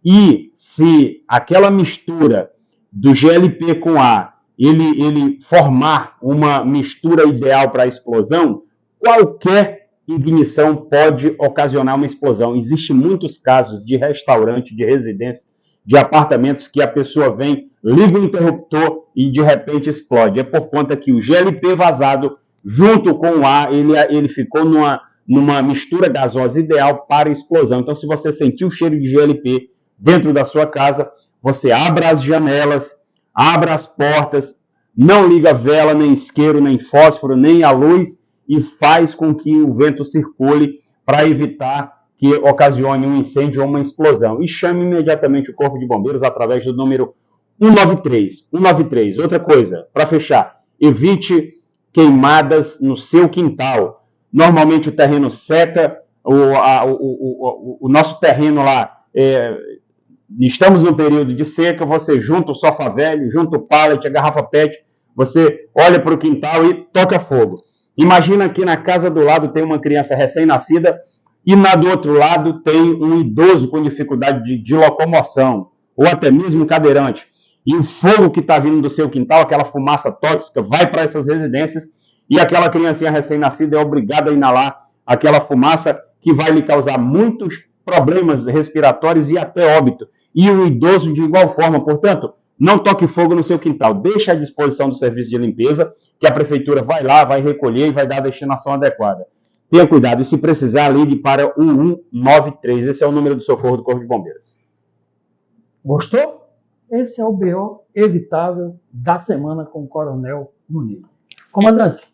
S2: E se aquela mistura do GLP com ar, ele formar uma mistura ideal para a explosão, qualquer ignição pode ocasionar uma explosão. Existem muitos casos de restaurante, de residência, de apartamentos que a pessoa vem, liga o interruptor e de repente explode. É por conta que o GLP vazado, junto com o ar, ele ficou numa mistura gasosa ideal para explosão. Então, se você sentir o cheiro de GLP dentro da sua casa, você abra as janelas, abra as portas, não liga vela, nem isqueiro, nem fósforo, nem a luz, e faz com que o vento circule para evitar que ocasione um incêndio ou uma explosão. E chame imediatamente o Corpo de Bombeiros através do número 193. 193. Outra coisa, para fechar, evite queimadas no seu quintal. Normalmente o terreno seca, o nosso terreno lá estamos no período de seca, você junta o sofá velho, junta o pallet, a garrafa PET, você olha para o quintal e toca fogo. Imagina que na casa do lado tem uma criança recém-nascida e do outro lado tem um idoso com dificuldade de locomoção, ou até mesmo cadeirante. E o fogo que está vindo do seu quintal, aquela fumaça tóxica, vai para essas residências e aquela criancinha recém-nascida é obrigada a inalar aquela fumaça que vai lhe causar muitos problemas respiratórios e até óbito. E o idoso de igual forma. Portanto, não toque fogo no seu quintal. Deixe à disposição do serviço de limpeza, que a prefeitura vai lá, vai recolher e vai dar a destinação adequada. Tenha cuidado. E se precisar, ligue para o 1193. Esse é o número do socorro do Corpo de Bombeiros.
S1: Gostou? Esse é o BO evitável da semana com o Coronel Muniz. Comandante,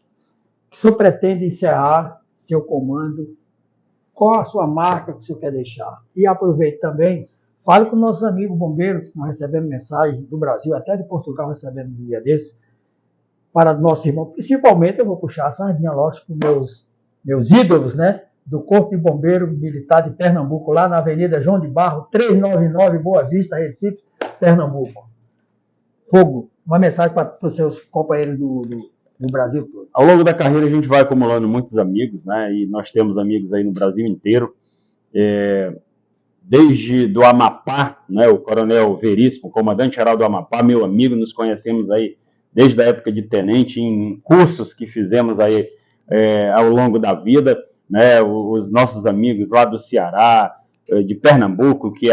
S1: o senhor pretende encerrar seu comando? Qual a sua marca que o senhor quer deixar? E aproveite também, fale com nossos amigos bombeiros, nós recebemos mensagem do Brasil, até de Portugal recebemos um dia desse, para nossos irmãos, principalmente eu vou puxar a sardinha, lógico, meus ídolos, né? Do Corpo de Bombeiro Militar de Pernambuco, lá na Avenida João de Barro, 399, Boa Vista, Recife, Pernambuco. Fogo, uma mensagem para os seus companheiros do Brasil todo.
S2: Ao longo da carreira a gente vai acumulando muitos amigos, né? E nós temos amigos aí no Brasil inteiro. Desde do Amapá, né? O Coronel Veríssimo, comandante-geral do Amapá, meu amigo, nos conhecemos aí desde a época de tenente, em cursos que fizemos aí ao longo da vida, né? Os nossos amigos lá do Ceará, de Pernambuco, que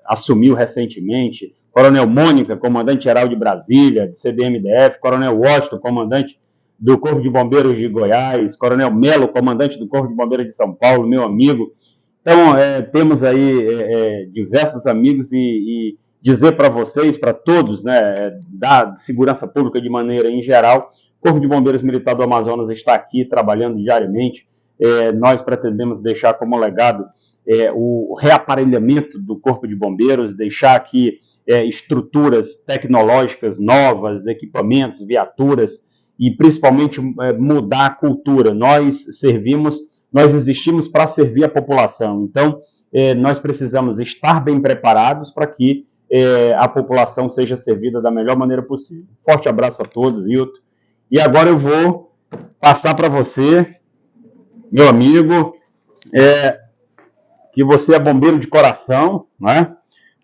S2: assumiu recentemente, Coronel Mônica, comandante-geral de Brasília, do CBMDF, Coronel Washington, comandante do Corpo de Bombeiros de Goiás, Coronel Melo, comandante do Corpo de Bombeiros de São Paulo, meu amigo. Então, temos aí diversos amigos e dizer para vocês, para todos, né, da segurança pública de maneira em geral, o Corpo de Bombeiros Militar do Amazonas está aqui trabalhando diariamente. Nós pretendemos deixar como legado o reaparelhamento do Corpo de Bombeiros, deixar aqui estruturas tecnológicas novas, equipamentos, viaturas e principalmente mudar a cultura. Nós existimos para servir a população. Então, nós precisamos estar bem preparados para que a população seja servida da melhor maneira possível. Forte abraço a todos, Hilton. E agora eu vou passar para você, meu amigo, que você é bombeiro de coração, né?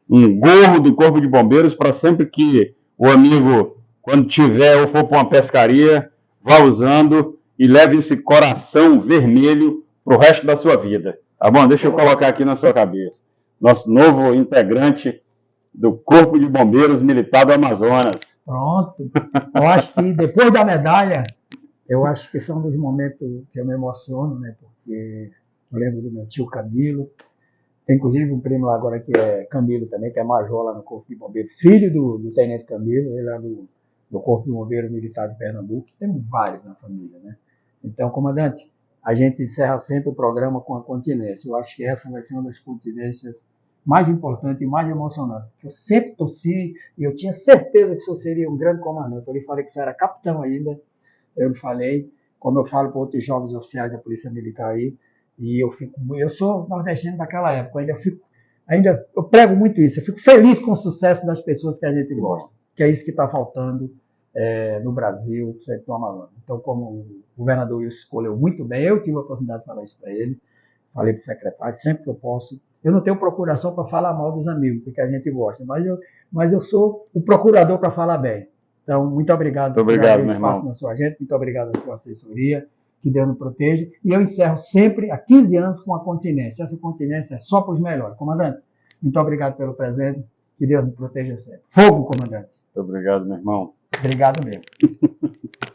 S2: Um gorro do Corpo de Bombeiros para sempre que o amigo, quando tiver ou for para uma pescaria, vá usando e leve esse coração vermelho para o resto da sua vida. Tá bom? Deixa eu colocar aqui na sua cabeça. Nosso novo integrante do Corpo de Bombeiros Militar do Amazonas.
S1: Pronto. Eu acho que depois da medalha, eu acho que esse é um dos momentos que eu me emociono, né? Porque eu lembro do meu tio Camilo. Tem inclusive um primo lá agora que é Camilo também, que é major lá no Corpo de Bombeiros, filho do Tenente Camilo, ele é do Corpo de Bombeiros Militar de Pernambuco. Temos vários na família, né? Então, comandante, a gente encerra sempre o programa com a continência. Eu acho que essa vai ser uma das continências mais importantes e mais emocionantes. Eu sempre torci e eu tinha certeza que o senhor seria um grande comandante. Eu lhe falei que você era capitão ainda, eu lhe falei, como eu falo para outros jovens oficiais da Polícia Militar aí, e eu sou nordestino daquela época, eu prego muito isso, eu fico feliz com o sucesso das pessoas que a gente gosta, que é isso que está faltando no Brasil, no Amazonas. Então, como o governador Wilson escolheu muito bem, eu tive a oportunidade de falar isso para ele, falei para o secretário, sempre que eu posso. Eu não tenho procuração para falar mal dos amigos, que a gente gosta, mas eu sou o procurador para falar bem. Então, muito obrigado
S2: por dar
S1: o espaço na sua gente, muito obrigado à sua assessoria, que Deus nos proteja. E eu encerro sempre há 15 anos com a continência. Essa continência é só para os melhores. Comandante, muito obrigado pelo presente, que Deus nos proteja sempre. Fogo, comandante.
S2: Muito obrigado, meu irmão.
S1: Obrigado mesmo.